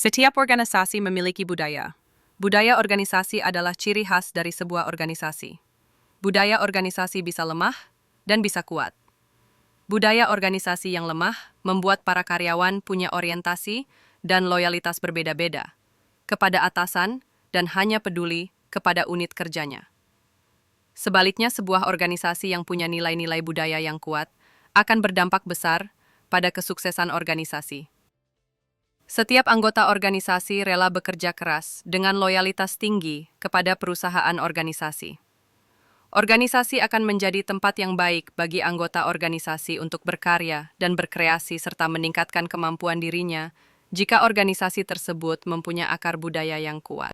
Setiap organisasi memiliki budaya. Budaya organisasi adalah ciri khas dari sebuah organisasi. Budaya organisasi bisa lemah dan bisa kuat. Budaya organisasi yang lemah membuat para karyawan punya orientasi dan loyalitas berbeda-beda kepada atasan dan hanya peduli kepada unit kerjanya. Sebaliknya, sebuah organisasi yang punya nilai-nilai budaya yang kuat akan berdampak besar pada kesuksesan organisasi. Setiap anggota organisasi rela bekerja keras dengan loyalitas tinggi kepada perusahaan organisasi. Organisasi akan menjadi tempat yang baik bagi anggota organisasi untuk berkarya dan berkreasi serta meningkatkan kemampuan dirinya jika organisasi tersebut mempunyai akar budaya yang kuat.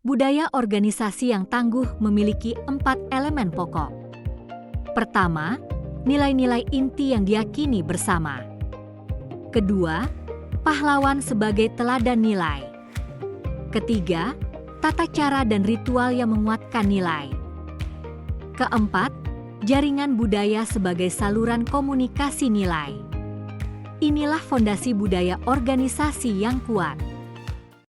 Budaya organisasi yang tangguh memiliki 4 elemen pokok. Pertama, nilai-nilai inti yang diyakini bersama. Kedua, pahlawan sebagai teladan nilai. Ketiga, tata cara dan ritual yang menguatkan nilai. Keempat, jaringan budaya sebagai saluran komunikasi nilai. Inilah fondasi budaya organisasi yang kuat.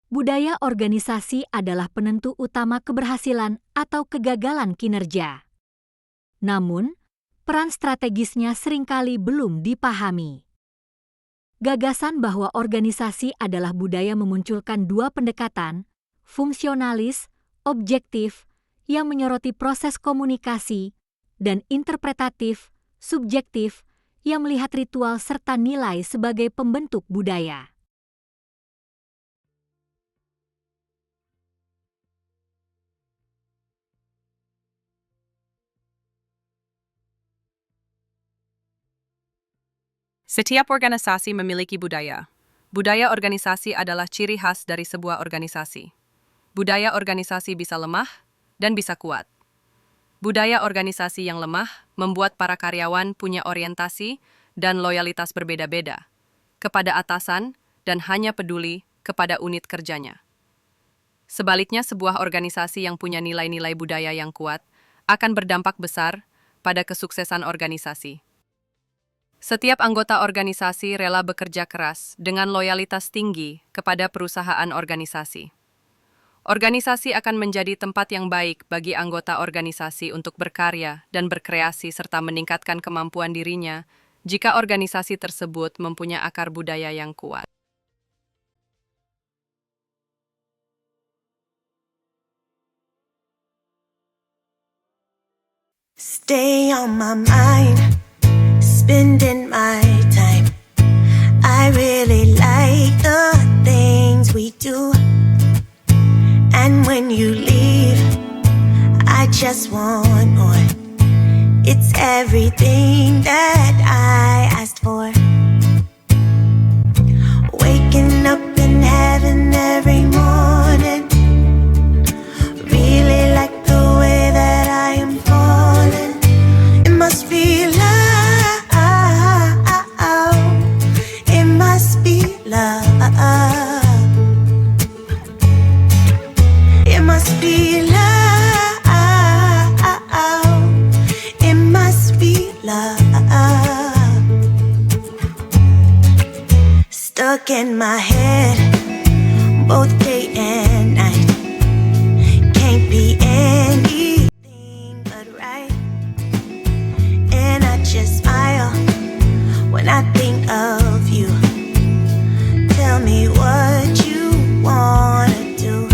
Budaya organisasi adalah penentu utama keberhasilan atau kegagalan kinerja. Namun, peran strategisnya seringkali belum dipahami. Gagasan bahwa organisasi adalah budaya memunculkan 2 pendekatan, fungsionalis, objektif, yang menyoroti proses komunikasi, dan interpretatif, subjektif, yang melihat ritual serta nilai sebagai pembentuk budaya. Setiap organisasi memiliki budaya. Budaya organisasi adalah ciri khas dari sebuah organisasi. Budaya organisasi bisa lemah dan bisa kuat. Budaya organisasi yang lemah membuat para karyawan punya orientasi dan loyalitas berbeda-beda kepada atasan dan hanya peduli kepada unit kerjanya. Sebaliknya, sebuah organisasi yang punya nilai-nilai budaya yang kuat akan berdampak besar pada kesuksesan organisasi. Setiap anggota organisasi rela bekerja keras dengan loyalitas tinggi kepada perusahaan organisasi. Organisasi akan menjadi tempat yang baik bagi anggota organisasi untuk berkarya dan berkreasi serta meningkatkan kemampuan dirinya jika organisasi tersebut mempunyai akar budaya yang kuat. Stay on my mind, spending my time. I really like the things we do. And when you leave, I just want more. It's everything that I asked for. Waking up in heaven every morning. Really like the way that I am falling. It must be love. It must be love. It must be love. It must be love. Stuck in my head, both day and night. Can't be anything but right. And I just smile when I think of you. Tell me what you wanna do.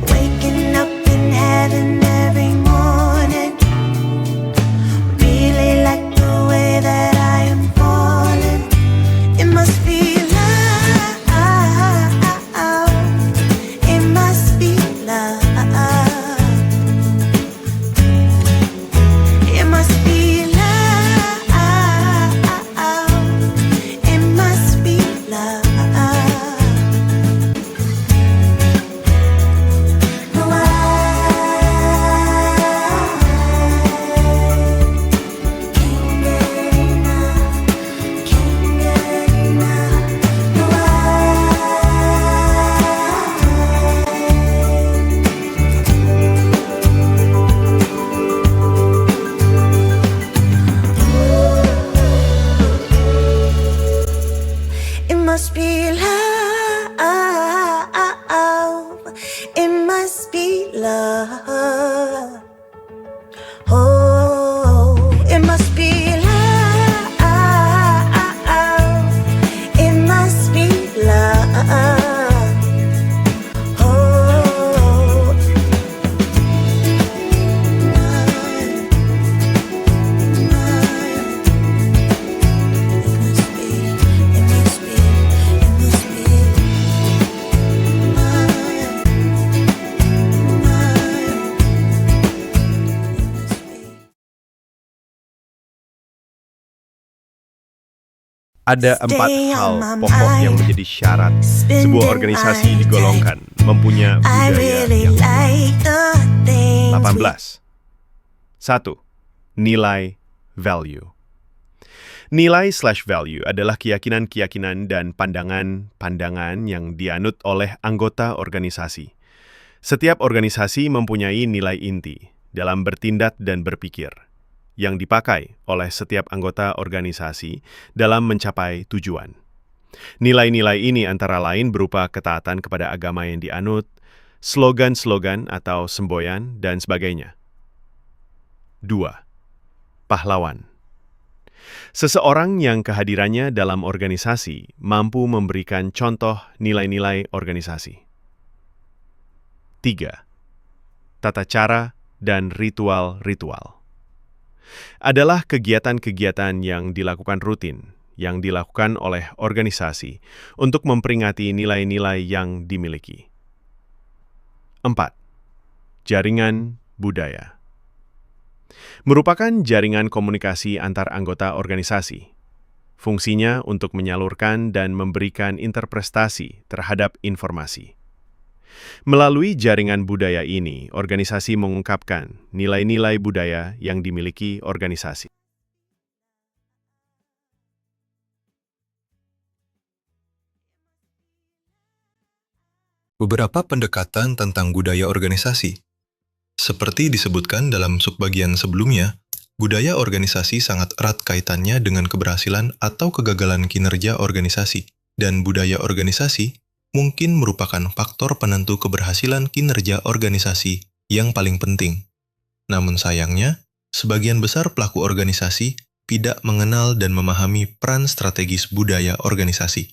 Waking up in heaven every morning. Really like the way that I am falling. It must Ada 4 Stay hal on my pokok yang mind. menjadi syarat Spending sebuah organisasi my digolongkan mempunyai I budaya really yang like the things 18. 1. Nilai value. Nilai/value adalah keyakinan-keyakinan dan pandangan-pandangan yang dianut oleh anggota organisasi. Setiap organisasi mempunyai nilai inti dalam bertindak dan berpikir, yang dipakai oleh setiap anggota organisasi dalam mencapai tujuan. Nilai-nilai ini antara lain berupa ketaatan kepada agama yang dianut, slogan-slogan atau semboyan, dan sebagainya. 2. Pahlawan. Seseorang yang kehadirannya dalam organisasi mampu memberikan contoh nilai-nilai organisasi. 3. Tata cara dan ritual-ritual. Adalah kegiatan-kegiatan yang dilakukan rutin, yang dilakukan oleh organisasi untuk memperingati nilai-nilai yang dimiliki. 4. Jaringan budaya. Merupakan jaringan komunikasi antar anggota organisasi. Fungsinya untuk menyalurkan dan memberikan interpretasi terhadap informasi. Melalui jaringan budaya ini, organisasi mengungkapkan nilai-nilai budaya yang dimiliki organisasi. Beberapa pendekatan tentang budaya organisasi. Seperti disebutkan dalam subbagian sebelumnya, budaya organisasi sangat erat kaitannya dengan keberhasilan atau kegagalan kinerja organisasi, dan budaya organisasi mungkin merupakan faktor penentu keberhasilan kinerja organisasi yang paling penting. Namun sayangnya, sebagian besar pelaku organisasi tidak mengenal dan memahami peran strategis budaya organisasi.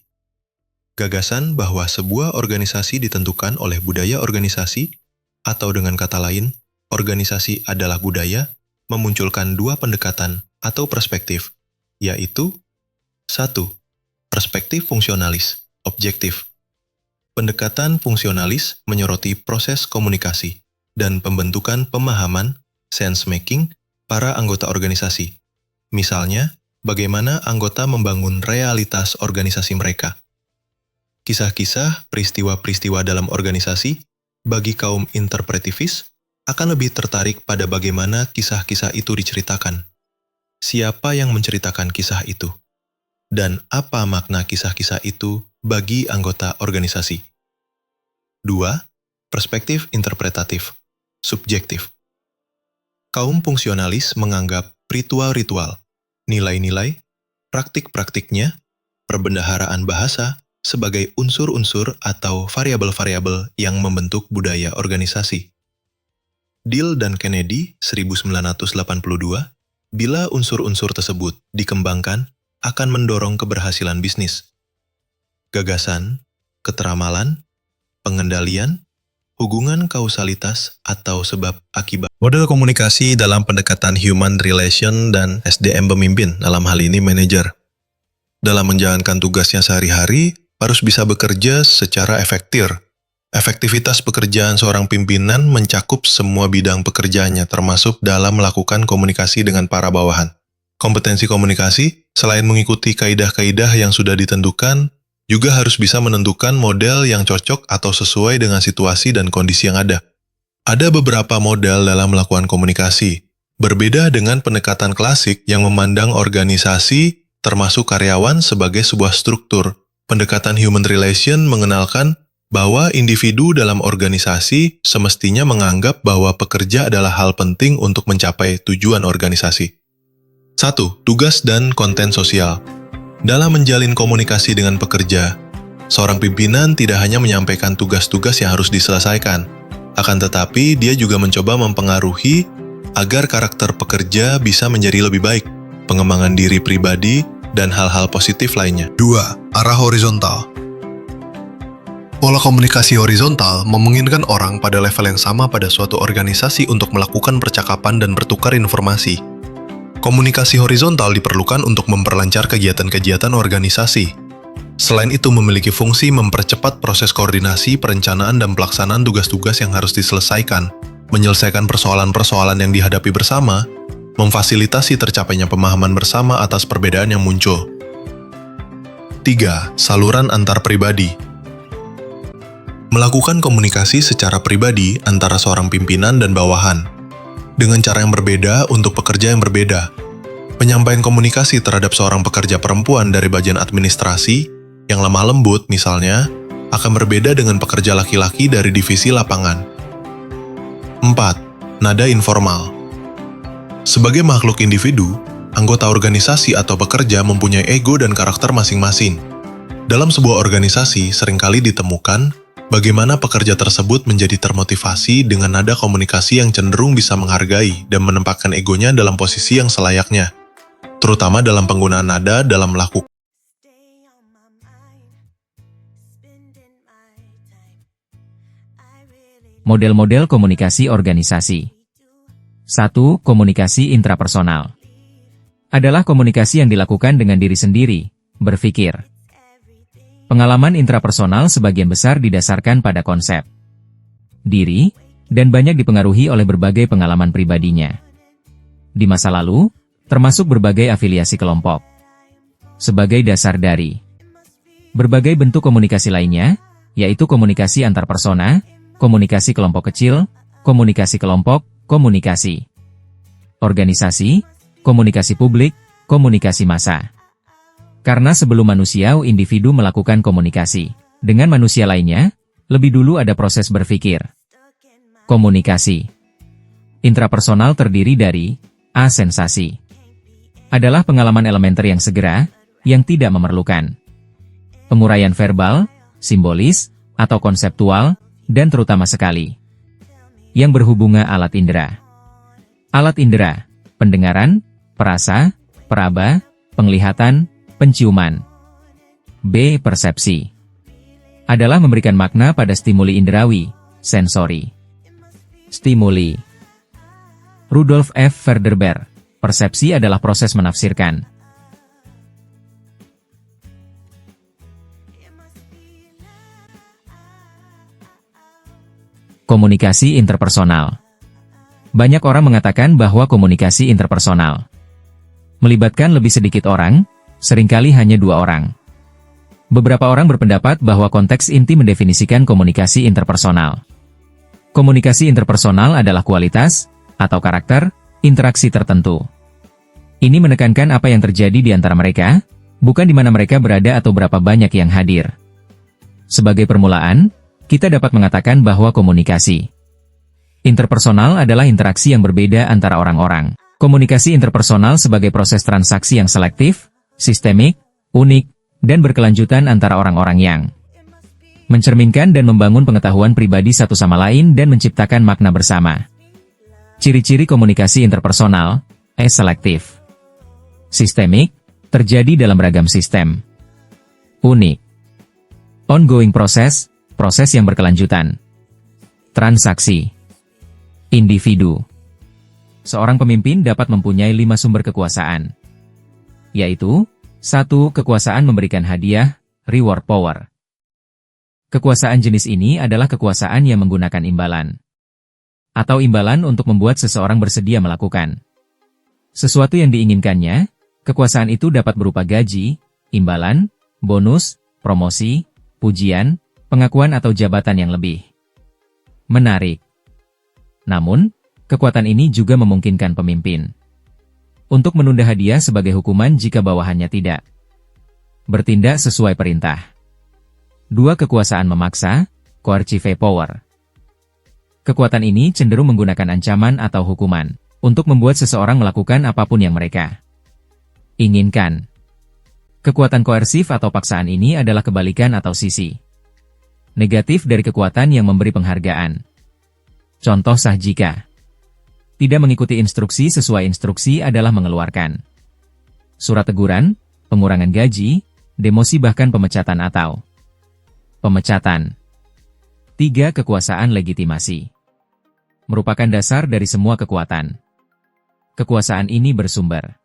Gagasan bahwa sebuah organisasi ditentukan oleh budaya organisasi, atau dengan kata lain, organisasi adalah budaya, memunculkan 2 pendekatan atau perspektif, yaitu 1. Perspektif fungsionalis, objektif. Pendekatan fungsionalis menyoroti proses komunikasi dan pembentukan pemahaman, sense-making, para anggota organisasi. Misalnya, bagaimana anggota membangun realitas organisasi mereka. Kisah-kisah, peristiwa-peristiwa dalam organisasi, bagi kaum interpretivis, akan lebih tertarik pada bagaimana kisah-kisah itu diceritakan. Siapa yang menceritakan kisah itu? Dan apa makna kisah-kisah itu bagi anggota organisasi. 2. Perspektif interpretatif, subjektif. Kaum fungsionalis menganggap ritual-ritual, nilai-nilai, praktik-praktiknya, perbendaharaan bahasa sebagai unsur-unsur atau variabel-variabel yang membentuk budaya organisasi. Deal dan Kennedy 1982, bila unsur-unsur tersebut dikembangkan, akan mendorong keberhasilan bisnis. Gagasan, keteramalan, pengendalian, hubungan kausalitas atau sebab akibat. Model komunikasi dalam pendekatan human relation dan SDM pemimpin, dalam hal ini manajer. Dalam menjalankan tugasnya sehari-hari, harus bisa bekerja secara efektif. Efektivitas pekerjaan seorang pimpinan mencakup semua bidang pekerjaannya, termasuk dalam melakukan komunikasi dengan para bawahan. Kompetensi komunikasi, selain mengikuti kaidah-kaidah yang sudah ditentukan, juga harus bisa menentukan model yang cocok atau sesuai dengan situasi dan kondisi yang ada. Ada beberapa model dalam melakukan komunikasi, berbeda dengan pendekatan klasik yang memandang organisasi termasuk karyawan sebagai sebuah struktur. Pendekatan human relation mengenalkan bahwa individu dalam organisasi semestinya menganggap bahwa pekerja adalah hal penting untuk mencapai tujuan organisasi. 1. Tugas dan konten sosial. Dalam menjalin komunikasi dengan pekerja, seorang pimpinan tidak hanya menyampaikan tugas-tugas yang harus diselesaikan, akan tetapi dia juga mencoba mempengaruhi agar karakter pekerja bisa menjadi lebih baik, pengembangan diri pribadi, dan hal-hal positif lainnya. 2. Arah horizontal. Pola komunikasi horizontal memungkinkan orang pada level yang sama pada suatu organisasi untuk melakukan percakapan dan bertukar informasi. Komunikasi horizontal diperlukan untuk memperlancar kegiatan-kegiatan organisasi. Selain itu memiliki fungsi mempercepat proses koordinasi, perencanaan, dan pelaksanaan tugas-tugas yang harus diselesaikan, menyelesaikan persoalan-persoalan yang dihadapi bersama, memfasilitasi tercapainya pemahaman bersama atas perbedaan yang muncul. 3. Saluran antar pribadi. Melakukan komunikasi secara pribadi antara seorang pimpinan dan bawahan, dengan cara yang berbeda untuk pekerja yang berbeda. Penyampaian komunikasi terhadap seorang pekerja perempuan dari bagian administrasi, yang lemah lembut misalnya, akan berbeda dengan pekerja laki-laki dari divisi lapangan. 4. Nada informal. Sebagai makhluk individu, anggota organisasi atau pekerja mempunyai ego dan karakter masing-masing. Dalam sebuah organisasi seringkali ditemukan bagaimana pekerja tersebut menjadi termotivasi dengan nada komunikasi yang cenderung bisa menghargai dan menempatkan egonya dalam posisi yang selayaknya, terutama dalam penggunaan nada dalam melakukan. Stay on my mind, spending my time. I really Model-model komunikasi organisasi. 1. Komunikasi intrapersonal. Adalah komunikasi yang dilakukan dengan diri sendiri, berpikir. Pengalaman intrapersonal sebagian besar didasarkan pada konsep diri, dan banyak dipengaruhi oleh berbagai pengalaman pribadinya di masa lalu, termasuk berbagai afiliasi kelompok. Sebagai dasar dari berbagai bentuk komunikasi lainnya, yaitu komunikasi antar persona, komunikasi kelompok kecil, komunikasi kelompok, komunikasi organisasi, komunikasi publik, komunikasi massa. Karena sebelum manusia individu melakukan komunikasi dengan manusia lainnya, lebih dulu ada proses berpikir. Komunikasi intrapersonal terdiri dari A. Sensasi. Adalah pengalaman elementer yang segera, yang tidak memerlukan penguraian verbal, simbolis, atau konseptual, dan terutama sekali yang berhubungan alat indera. Alat indera, pendengaran, perasa, peraba, penglihatan, penciuman. B. Persepsi. Adalah memberikan makna pada stimuli indrawi, sensori. Stimuli. Rudolf F. Verderber. Persepsi adalah proses menafsirkan. Komunikasi interpersonal. Banyak orang mengatakan bahwa komunikasi interpersonal melibatkan lebih sedikit orang, seringkali hanya 2 orang. Beberapa orang berpendapat bahwa konteks inti mendefinisikan komunikasi interpersonal. Komunikasi interpersonal adalah kualitas, atau karakter, interaksi tertentu. Ini menekankan apa yang terjadi di antara mereka, bukan di mana mereka berada atau berapa banyak yang hadir. Sebagai permulaan, kita dapat mengatakan bahwa komunikasi interpersonal adalah interaksi yang berbeda antara orang-orang. Komunikasi interpersonal sebagai proses transaksi yang selektif, sistemik, unik, dan berkelanjutan antara orang-orang yang mencerminkan dan membangun pengetahuan pribadi satu sama lain dan menciptakan makna bersama. Ciri-ciri komunikasi interpersonal, selektif. Sistemik, terjadi dalam beragam sistem. Unik. Ongoing proses, proses yang berkelanjutan. Transaksi. Individu. Seorang pemimpin dapat mempunyai 5 sumber kekuasaan, yaitu 1. Kekuasaan memberikan hadiah, reward power. Kekuasaan jenis ini adalah kekuasaan yang menggunakan imbalan, atau imbalan untuk membuat seseorang bersedia melakukan sesuatu yang diinginkannya. Kekuasaan itu dapat berupa gaji, imbalan, bonus, promosi, pujian, pengakuan atau jabatan yang lebih menarik. Namun, kekuatan ini juga memungkinkan pemimpin untuk menunda hadiah sebagai hukuman jika bawahannya tidak bertindak sesuai perintah. 2. Kekuasaan memaksa, coercive power. Kekuatan ini cenderung menggunakan ancaman atau hukuman untuk membuat seseorang melakukan apapun yang mereka inginkan. Kekuatan koersif atau paksaan ini adalah kebalikan atau sisi negatif dari kekuatan yang memberi penghargaan. Contoh sah jika tidak mengikuti instruksi sesuai instruksi adalah mengeluarkan surat teguran, pengurangan gaji, demosi bahkan pemecatan atau pemecatan. 3. Kekuasaan legitimasi. Merupakan dasar dari semua kekuatan. Kekuasaan ini bersumber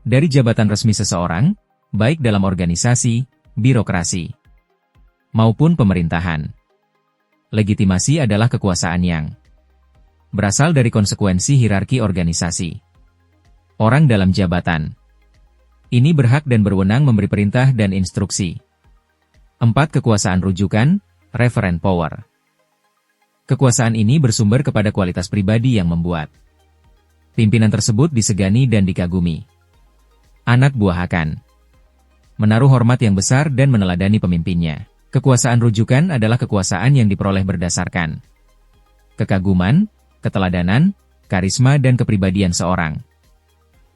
dari jabatan resmi seseorang, baik dalam organisasi, birokrasi, maupun pemerintahan. Legitimasi adalah kekuasaan yang berasal dari konsekuensi hierarki organisasi. Orang dalam jabatan Ini berhak dan berwenang memberi perintah dan instruksi. 4. Kekuasaan rujukan, referent power. Kekuasaan ini bersumber kepada kualitas pribadi yang membuat pimpinan tersebut disegani dan dikagumi. Anak buah akan menaruh hormat yang besar dan meneladani pemimpinnya. Kekuasaan rujukan adalah kekuasaan yang diperoleh berdasarkan kekaguman, keteladanan, karisma dan kepribadian seorang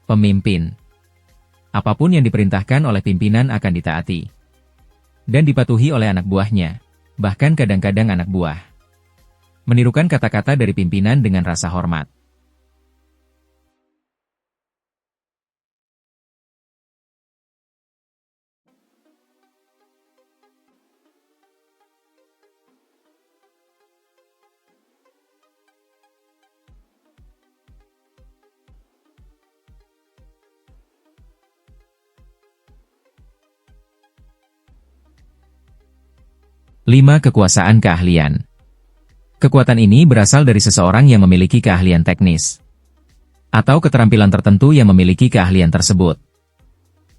pemimpin. Apapun yang diperintahkan oleh pimpinan akan ditaati dan dipatuhi oleh anak buahnya, bahkan kadang-kadang anak buah menirukan kata-kata dari pimpinan dengan rasa hormat. Lima. Kekuasaan keahlian. Kekuatan ini berasal dari seseorang yang memiliki keahlian teknis atau keterampilan tertentu yang memiliki keahlian tersebut.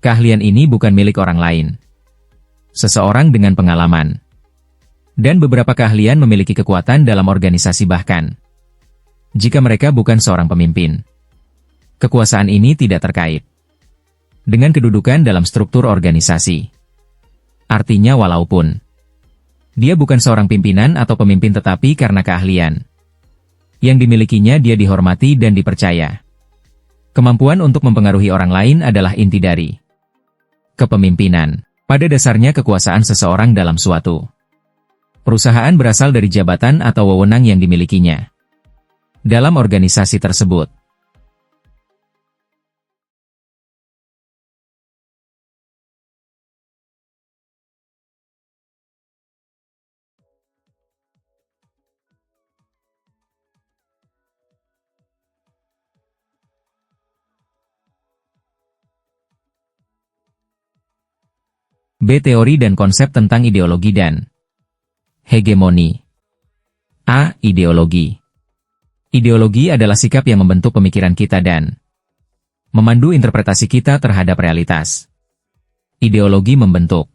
Keahlian ini bukan milik orang lain. Seseorang dengan pengalaman dan beberapa keahlian memiliki kekuatan dalam organisasi bahkan jika mereka bukan seorang pemimpin. Kekuasaan ini tidak terkait dengan kedudukan dalam struktur organisasi. Artinya walaupun dia bukan seorang pimpinan atau pemimpin tetapi karena keahlian yang dimilikinya dia dihormati dan dipercaya. Kemampuan untuk mempengaruhi orang lain adalah inti dari kepemimpinan. Pada dasarnya kekuasaan seseorang dalam suatu perusahaan berasal dari jabatan atau wewenang yang dimilikinya dalam organisasi tersebut. B. Teori dan konsep tentang ideologi dan hegemoni. A. Ideologi. Ideologi adalah sikap yang membentuk pemikiran kita dan memandu interpretasi kita terhadap realitas. Ideologi membentuk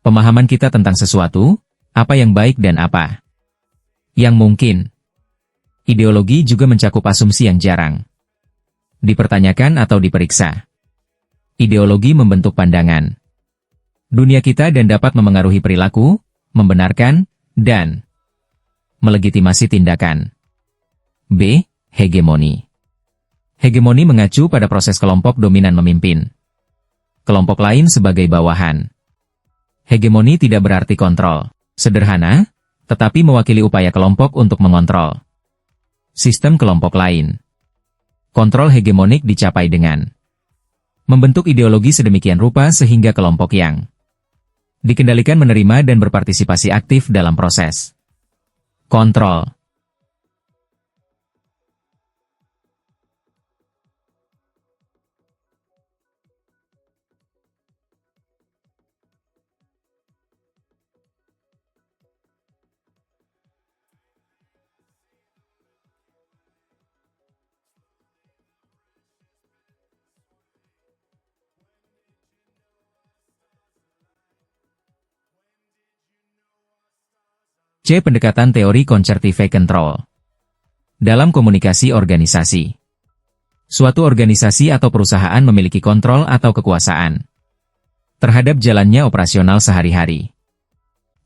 pemahaman kita tentang sesuatu, apa yang baik dan apa yang mungkin. Ideologi juga mencakup asumsi yang jarang dipertanyakan atau diperiksa. Ideologi membentuk pandangan dunia kita dan dapat memengaruhi perilaku, membenarkan, dan melegitimasi tindakan. B. Hegemoni. Hegemoni mengacu pada proses kelompok dominan memimpin kelompok lain sebagai bawahan. Hegemoni tidak berarti kontrol sederhana, tetapi mewakili upaya kelompok untuk mengontrol sistem kelompok lain. Kontrol hegemonik dicapai dengan membentuk ideologi sedemikian rupa sehingga kelompok yang dikendalikan menerima dan berpartisipasi aktif dalam proses kontrol. C. Pendekatan teori concertive control. Dalam komunikasi organisasi, suatu organisasi atau perusahaan memiliki kontrol atau kekuasaan terhadap jalannya operasional sehari-hari.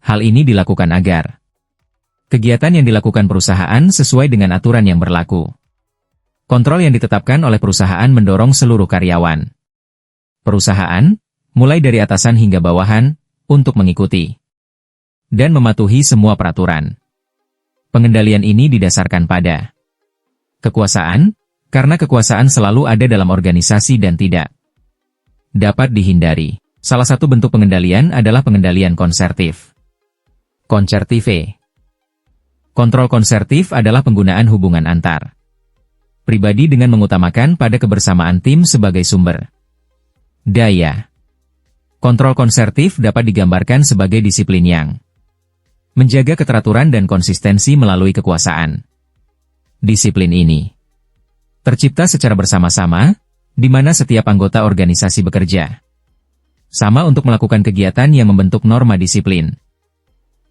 Hal ini dilakukan agar kegiatan yang dilakukan perusahaan sesuai dengan aturan yang berlaku. Kontrol yang ditetapkan oleh perusahaan mendorong seluruh karyawan perusahaan, mulai dari atasan hingga bawahan, untuk mengikuti dan mematuhi semua peraturan. Pengendalian ini didasarkan pada kekuasaan, karena kekuasaan selalu ada dalam organisasi dan tidak dapat dihindari. Salah satu bentuk pengendalian adalah pengendalian konsertif. Concertive. Kontrol konsertif adalah penggunaan hubungan antar pribadi dengan mengutamakan pada kebersamaan tim sebagai sumber daya. Kontrol konsertif dapat digambarkan sebagai disiplin yang menjaga keteraturan dan konsistensi melalui kekuasaan. Disiplin ini tercipta secara bersama-sama, di mana setiap anggota organisasi bekerja sama untuk melakukan kegiatan yang membentuk norma disiplin.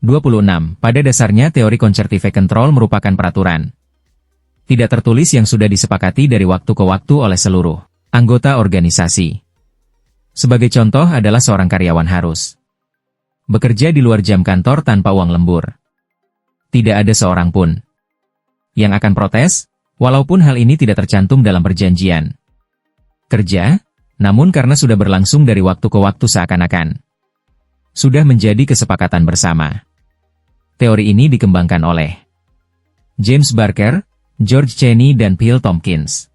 26. Pada dasarnya teori concertive control merupakan peraturan tidak tertulis yang sudah disepakati dari waktu ke waktu oleh seluruh anggota organisasi. Sebagai contoh adalah seorang karyawan harus bekerja di luar jam kantor tanpa uang lembur. Tidak ada seorang pun yang akan protes, walaupun hal ini tidak tercantum dalam perjanjian kerja, namun karena sudah berlangsung dari waktu ke waktu seakan-akan sudah menjadi kesepakatan bersama. Teori ini dikembangkan oleh James Barker, George Cheney, dan Phil Tompkins.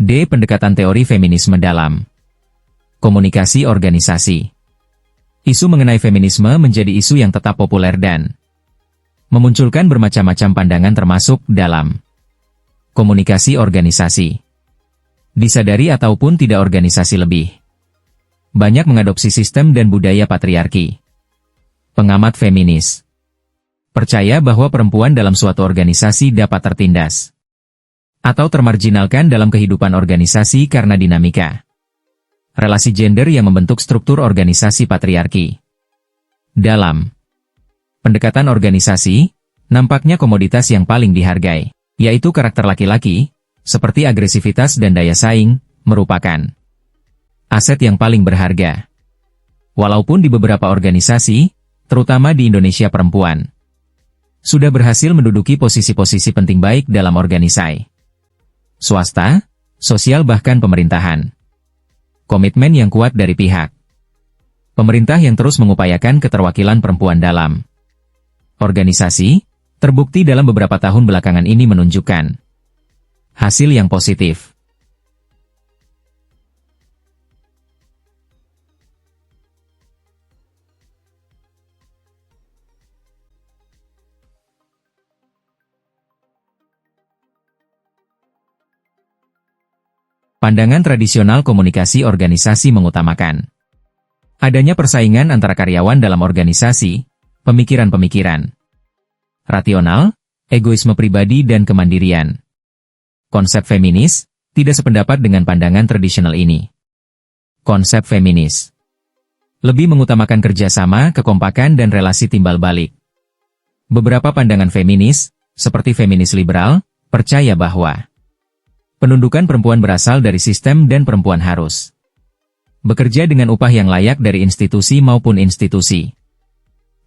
D. Pendekatan teori feminisme dalam komunikasi organisasi. Isu mengenai feminisme menjadi isu yang tetap populer dan memunculkan bermacam-macam pandangan termasuk dalam komunikasi organisasi. Disadari ataupun tidak, organisasi lebih banyak mengadopsi sistem dan budaya patriarki. Pengamat feminis percaya bahwa perempuan dalam suatu organisasi dapat tertindas atau termarginalkan dalam kehidupan organisasi karena dinamika relasi gender yang membentuk struktur organisasi patriarki. Dalam pendekatan organisasi, nampaknya komoditas yang paling dihargai, yaitu karakter laki-laki, seperti agresivitas dan daya saing, merupakan aset yang paling berharga. Walaupun di beberapa organisasi, terutama di Indonesia, perempuan sudah berhasil menduduki posisi-posisi penting baik dalam organisasi swasta, sosial, bahkan pemerintahan. Komitmen yang kuat dari pihak pemerintah yang terus mengupayakan keterwakilan perempuan dalam organisasi, terbukti dalam beberapa tahun belakangan ini menunjukkan hasil yang positif. Pandangan tradisional komunikasi organisasi mengutamakan adanya persaingan antara karyawan dalam organisasi, pemikiran-pemikiran rasional, egoisme pribadi, dan kemandirian. Konsep feminis tidak sependapat dengan pandangan tradisional ini. Konsep feminis lebih mengutamakan kerjasama, kekompakan, dan relasi timbal balik. Beberapa pandangan feminis, seperti feminis liberal, percaya bahwa penundukan perempuan berasal dari sistem dan perempuan harus bekerja dengan upah yang layak dari institusi maupun institusi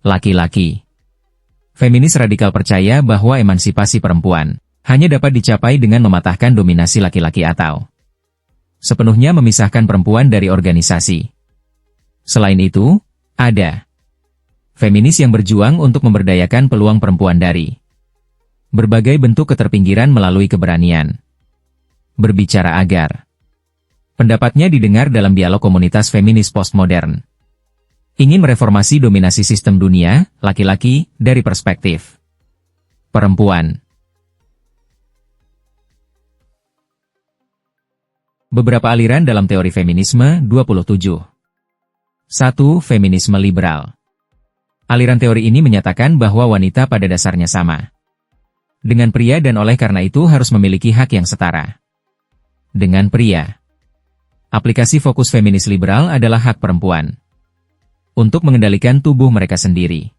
laki-laki. Feminis radikal percaya bahwa emansipasi perempuan hanya dapat dicapai dengan mematahkan dominasi laki-laki atau sepenuhnya memisahkan perempuan dari organisasi. Selain itu, ada feminis yang berjuang untuk memberdayakan peluang perempuan dari berbagai bentuk keterpinggiran melalui keberanian berbicara agar pendapatnya didengar dalam dialog komunitas feminis postmodern. Ingin mereformasi dominasi sistem dunia, laki-laki, dari perspektif perempuan. Beberapa aliran dalam teori feminisme. 27. 1. Feminisme liberal. Aliran teori ini menyatakan bahwa wanita pada dasarnya sama dengan pria dan oleh karena itu harus memiliki hak yang setara dengan pria. Aplikasi fokus feminis liberal adalah hak perempuan untuk mengendalikan tubuh mereka sendiri.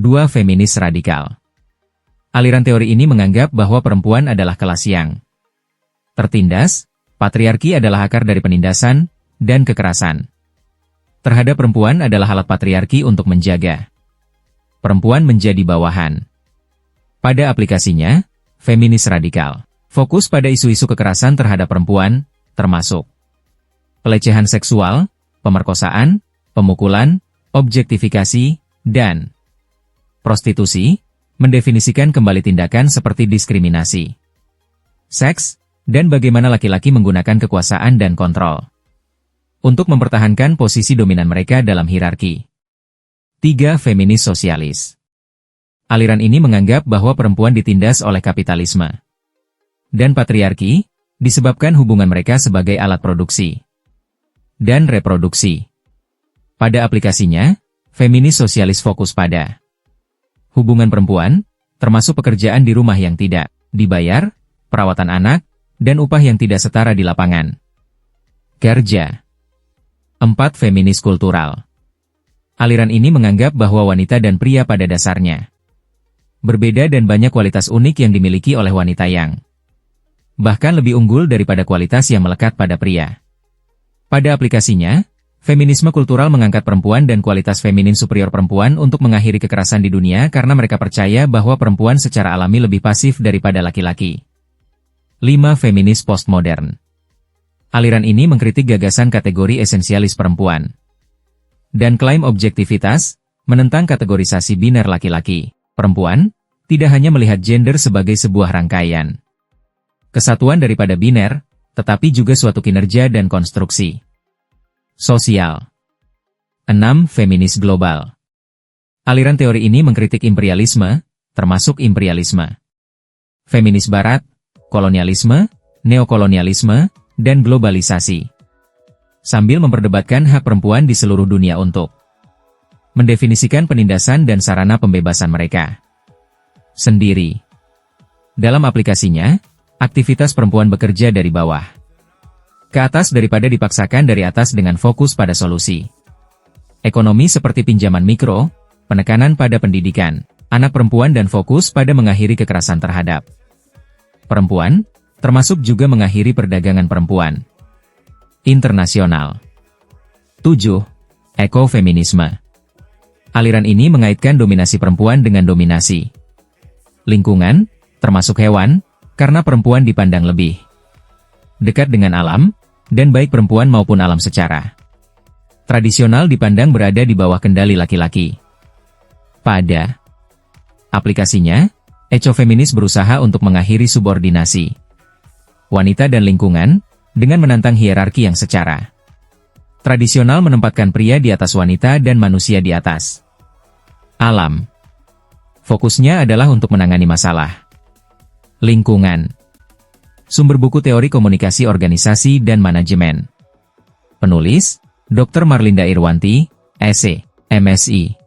2. Feminis radikal. Aliran teori ini menganggap bahwa perempuan adalah kelas yang tertindas, patriarki adalah akar dari penindasan, dan kekerasan terhadap perempuan adalah alat patriarki untuk menjaga perempuan menjadi bawahan. Pada aplikasinya, feminis radikal fokus pada isu-isu kekerasan terhadap perempuan, termasuk pelecehan seksual, pemerkosaan, pemukulan, objektifikasi, dan prostitusi, mendefinisikan kembali tindakan seperti diskriminasi seks, dan bagaimana laki-laki menggunakan kekuasaan dan kontrol untuk mempertahankan posisi dominan mereka dalam hierarki. 3. Feminis sosialis. Aliran ini menganggap bahwa perempuan ditindas oleh kapitalisme dan patriarki, disebabkan hubungan mereka sebagai alat produksi dan reproduksi. Pada aplikasinya, feminis sosialis fokus pada hubungan perempuan, termasuk pekerjaan di rumah yang tidak dibayar, perawatan anak, dan upah yang tidak setara di lapangan kerja. 4. Feminis kultural. Aliran ini menganggap bahwa wanita dan pria pada dasarnya berbeda dan banyak kualitas unik yang dimiliki oleh wanita yang bahkan lebih unggul daripada kualitas yang melekat pada pria. Pada aplikasinya, feminisme kultural mengangkat perempuan dan kualitas feminin superior perempuan untuk mengakhiri kekerasan di dunia karena mereka percaya bahwa perempuan secara alami lebih pasif daripada laki-laki. 5. Feminis postmodern. Aliran ini mengkritik gagasan kategori esensialis perempuan dan klaim objektivitas, menentang kategorisasi biner laki-laki, perempuan, tidak hanya melihat gender sebagai sebuah rangkaian kesatuan daripada biner, tetapi juga suatu kinerja dan konstruksi sosial. 6. Feminis global. Aliran teori ini mengkritik imperialisme, termasuk imperialisme feminis barat, kolonialisme, neokolonialisme, dan globalisasi, sambil memperdebatkan hak perempuan di seluruh dunia untuk mendefinisikan penindasan dan sarana pembebasan mereka sendiri. Dalam aplikasinya, aktivitas perempuan bekerja dari bawah ke atas daripada dipaksakan dari atas dengan fokus pada solusi ekonomi seperti pinjaman mikro, penekanan pada pendidikan anak perempuan dan fokus pada mengakhiri kekerasan terhadap perempuan, termasuk juga mengakhiri perdagangan perempuan internasional. 7. Ekofeminisme. Aliran ini mengaitkan dominasi perempuan dengan dominasi lingkungan, termasuk hewan, karena perempuan dipandang lebih dekat dengan alam, dan baik perempuan maupun alam secara tradisional dipandang berada di bawah kendali laki-laki. Pada aplikasinya, ekofeminis berusaha untuk mengakhiri subordinasi wanita dan lingkungan, dengan menantang hierarki yang secara tradisional menempatkan pria di atas wanita dan manusia di atas alam. Fokusnya adalah untuk menangani masalah lingkungan. Sumber buku Teori Komunikasi Organisasi dan Manajemen. Penulis, Dr. Marlinda Irwanti, S.E., MSI.